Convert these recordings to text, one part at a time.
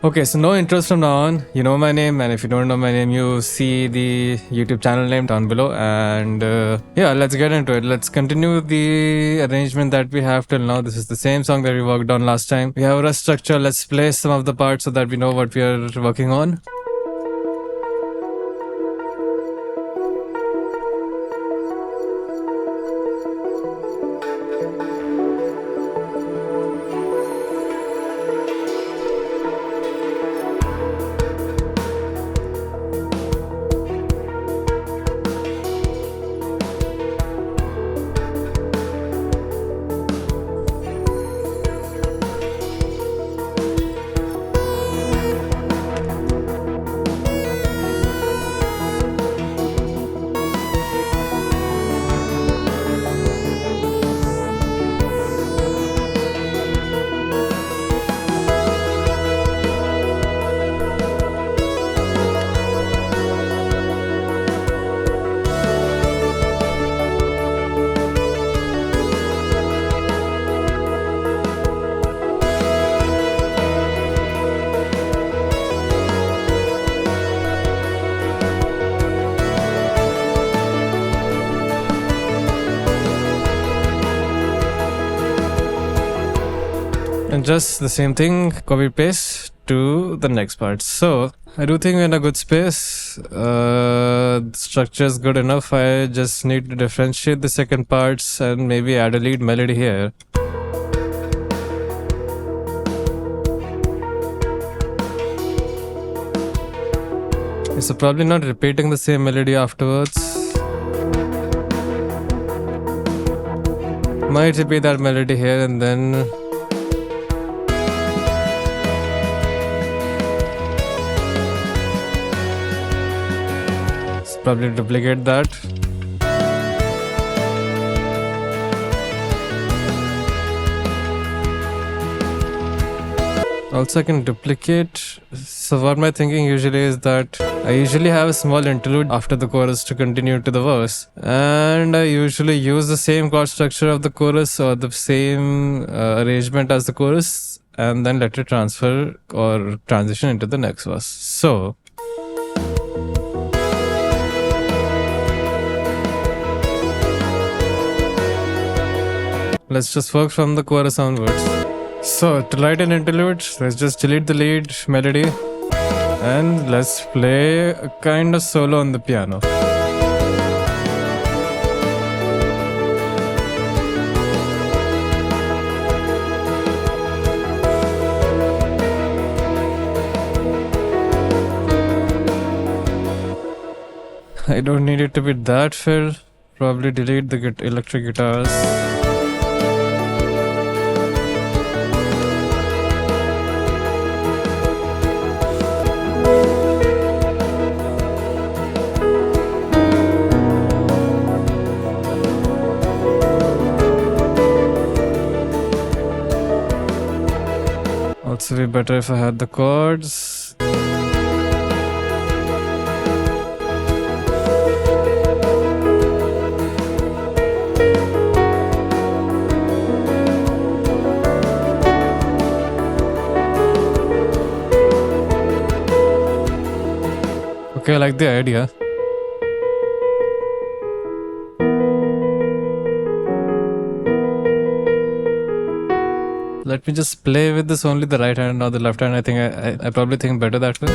Okay, so no intros from now on. You know my name, and if you don't know my name, you see the YouTube channel name down below. And yeah, let's get into it. Let's continue the arrangement that we have till now. This is the same song that we worked on last time. We have a rough structure. Let's play some of the parts so that we know what we are working on. And just the same thing, copy paste to the next part. So I do think we're in a good space. The structure is good enough. I just need to differentiate the second parts and maybe add a lead melody here. So probably not repeating the same melody afterwards. Might repeat that melody here and then probably duplicate that. Also I can duplicate. So what my thinking usually is that I usually have a small interlude after the chorus to continue to the verse, and I usually use the same chord structure of the chorus or the same arrangement as the chorus, and then let it transfer or transition into the next verse. So let's just work from the chorus onwards. So to light an interlude, let's just delete the lead melody and let's play a kind of solo on the piano. I don't need it to be that fill. Probably delete the electric guitars. Also be better if I had the chords. Okay, I like the idea. Let me just play with this only the right hand, not the left hand. I think I probably think better that way.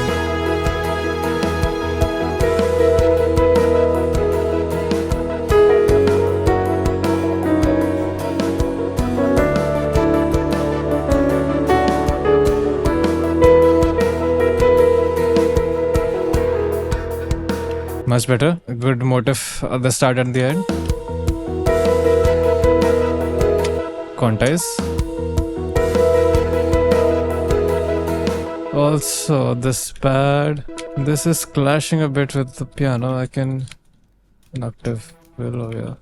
Much better. A good motif at the start and the end. Quantize. Also, this pad, this is clashing a bit with the piano. I can an octave below here.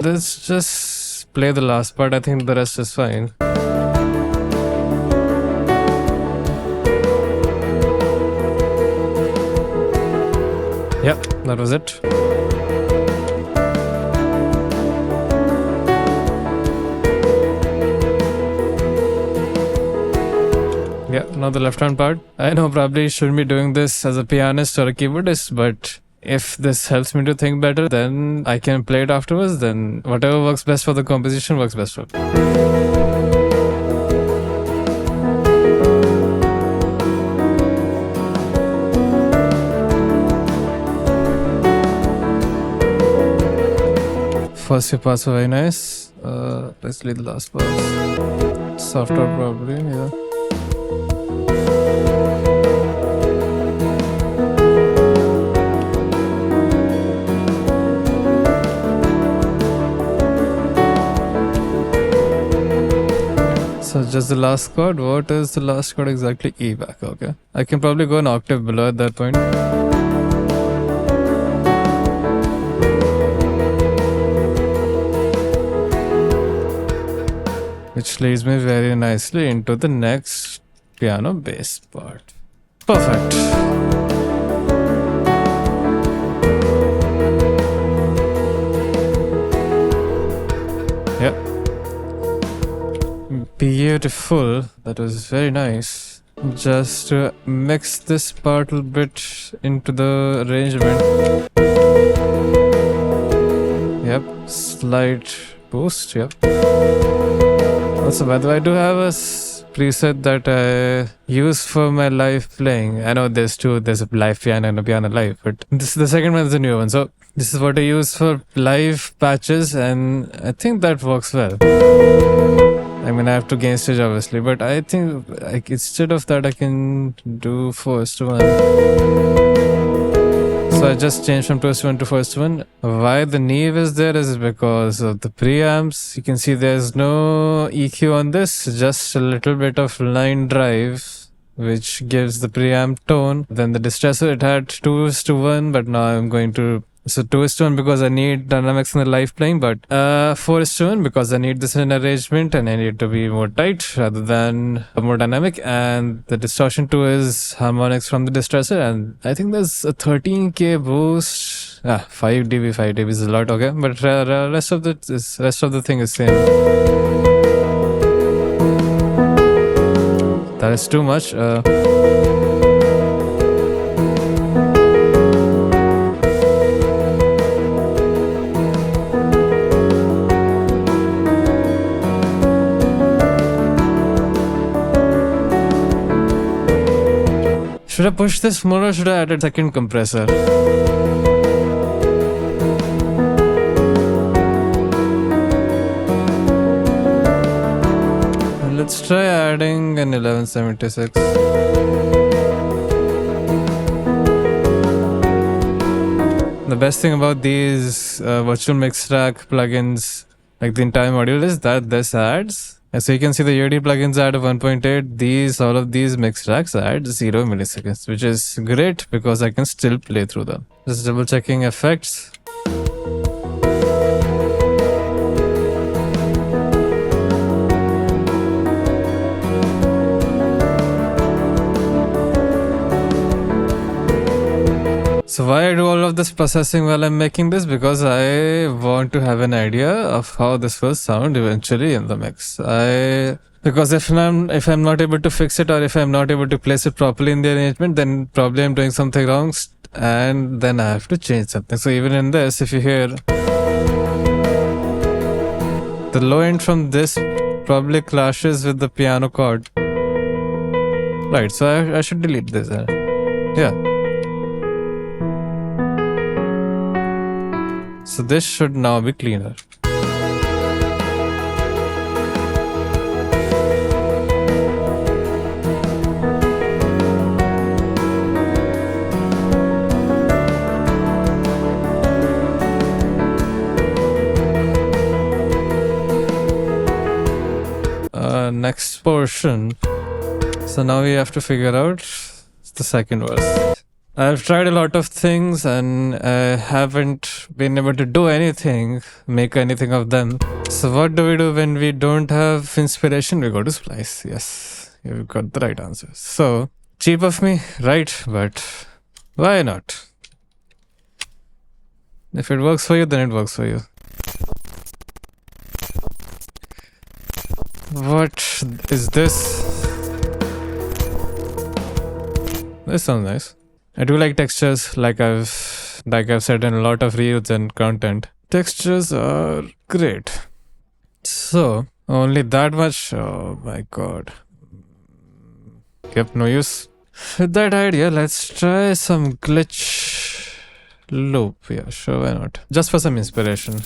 Let's just play the last part. I think the rest is fine. Yep, that was it. Yeah, now the left hand part. I know probably shouldn't be doing this as a pianist or a keyboardist, but if this helps me to think better, then I can play it afterwards. Then whatever works best for the composition works best for me. First few parts were very nice. Let's leave the last parts. Softer probably, yeah. So just the last chord. What is the last chord exactly? E back, okay. I can probably go an octave below at that point. Which leads me very nicely into the next piano bass part. Perfect. Yep. Beautiful. That was very nice. Just to mix this part a little bit into the arrangement. Yep. Slight boost. Yep. Also, by the way, I do have a preset that I use for my live playing. I know there's two. There's a live piano and a piano live, but this the second one is a new one. So this is what I use for live patches, and I think that works well. I mean, I have to gain stage obviously, but I think instead of that, I can do first one. So I just changed from first one to first one. Why the Neve is there is because of the preamps. You can see there's no EQ on this, just a little bit of line drive, which gives the preamp tone. Then the distressor, it had 2:1, but now I'm going to... So 2:1 because I need dynamics in the live playing, but 4:1 because I need this in arrangement and I need to be more tight rather than more dynamic. And the distortion 2 is harmonics from the distressor, and I think there's a 13k boost. 5 dB is a lot, okay, but rest of the thing is same. That is too much. Should I push this more or should I add a second compressor? Let's try adding an 1176. The best thing about these virtual mix track plugins, like the entire module, is that this adds. So you can see the UD plugins add 1.8. All of these mix tracks add 0 milliseconds, which is great because I can still play through them. Just double checking effects. So why I do all of this processing while I'm making this? Because I want to have an idea of how this will sound eventually in the mix. Because if I'm not able to fix it, or if I'm not able to place it properly in the arrangement, then probably I'm doing something wrong, and then I have to change something. So even in this, if you hear the low end from this probably clashes with the piano chord. Right, so I should delete this. Yeah. So this should now be cleaner. Next portion. So now we have to figure out the second verse. I've tried a lot of things and I haven't been able to do anything, make anything of them. So what do we do when we don't have inspiration? We go to Splice. Yes, you've got the right answer. So cheap of me, right? But why not? If it works for you, then it works for you. What is this? This sounds nice. I do like textures, like I've said in a lot of reels and content. Textures are great. So, only that much? Oh my god. Yep, no use. With that idea, let's try some glitch loop. Yeah, sure, why not? Just for some inspiration.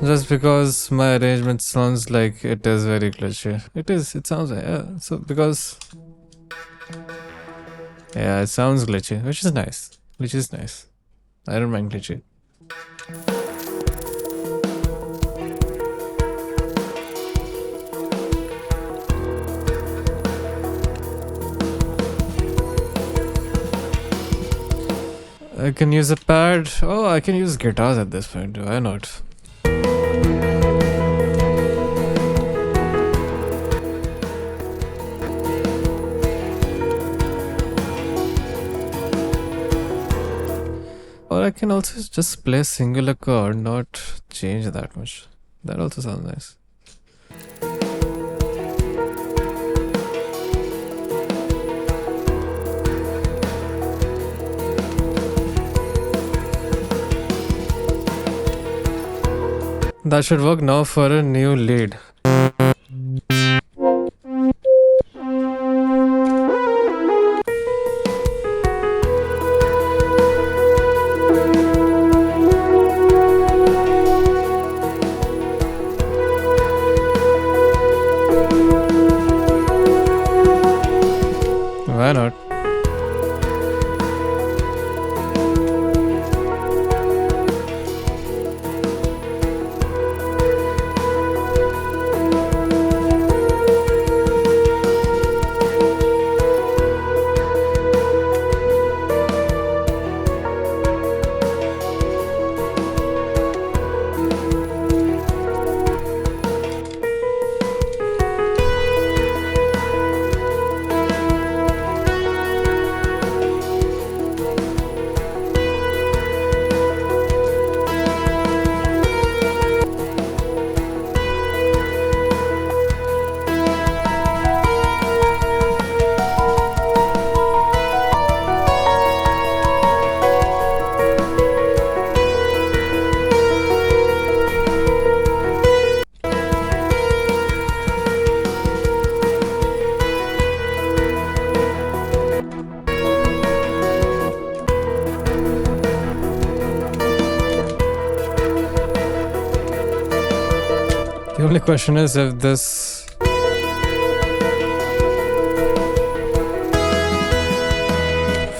Just because my arrangement sounds like it is very glitchy. It sounds like, yeah, so because... Yeah, it sounds glitchy, which is nice. Glitchy is nice. I don't mind glitchy. I can use a pad. Oh, I can use guitars at this point. Why not? Or I can also just play a singular chord, not change that much. That also sounds nice. That should work now for a new lead. Why not? The only question is if this...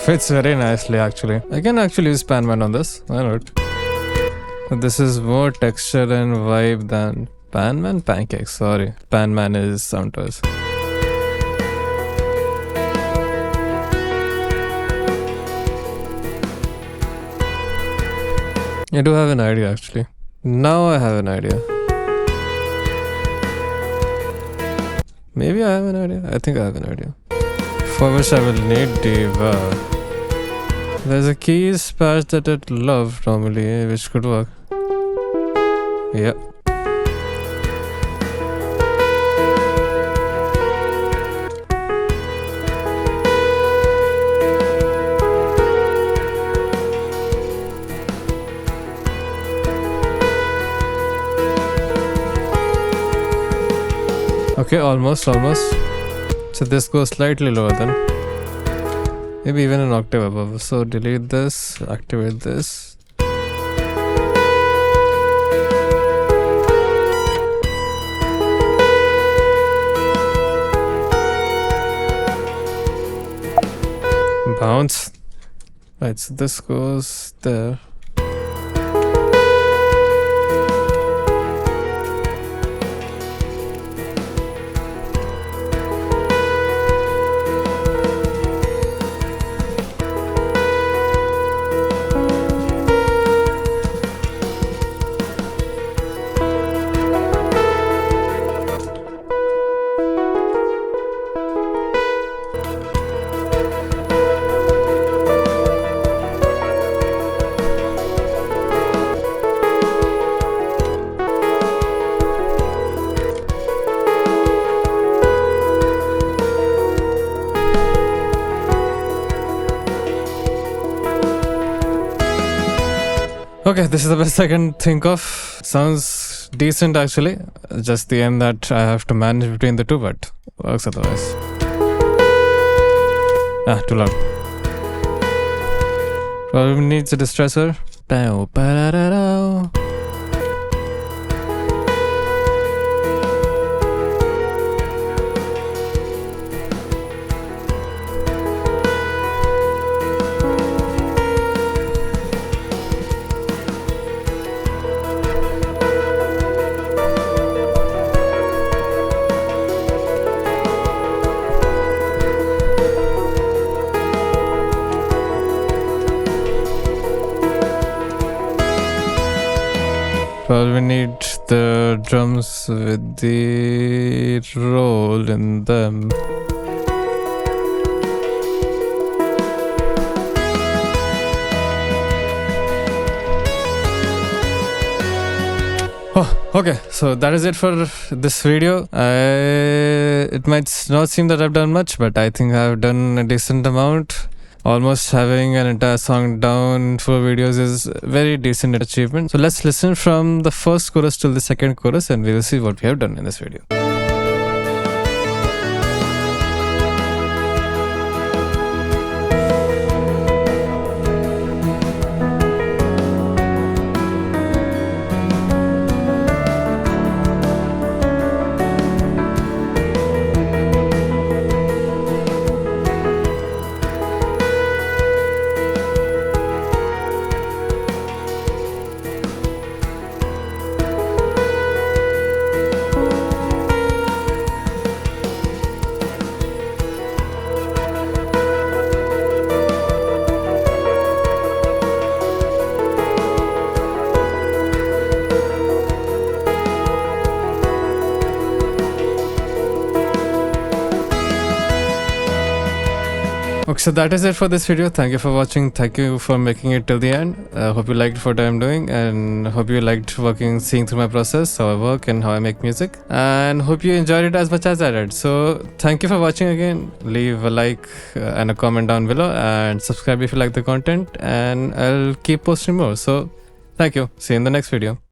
fits very nicely actually. I can actually use Panman on this. Why not? But this is more texture and vibe than Panman? Pancake, sorry. Panman is Soundtoys. I do have an idea actually. Now I have an idea. Maybe I have an idea. I think I have an idea. For which I will need Diva. There's a keys patch that I'd love normally, which could work. Yep. Okay, almost. So this goes slightly lower then. Maybe even an octave above. So delete this, activate this. Bounce. Right, so this goes there. Okay, this is the best I can think of. Sounds decent actually. Just the end that I have to manage between the two, but works otherwise. Too loud. Probably needs a distressor. Bow, ba-da-da-dow. Well, we need the drums with the roll in them. Oh, okay. So that is it for this video. It might not seem that I've done much, but I think I've done a decent amount. Almost having an entire song down in 4 videos is a very decent achievement. So let's listen from the first chorus till the second chorus and we'll see what we have done in this video. Okay, so that is it for this video. Thank you for watching. Thank you for making it till the end. Hope you liked what I'm doing and hope you liked seeing through my process, how I work and how I make music, and hope you enjoyed it as much as I did. So thank you for watching again. Leave a like and a comment down below and subscribe if you like the content, and I'll keep posting more. So thank you. See you in the next video.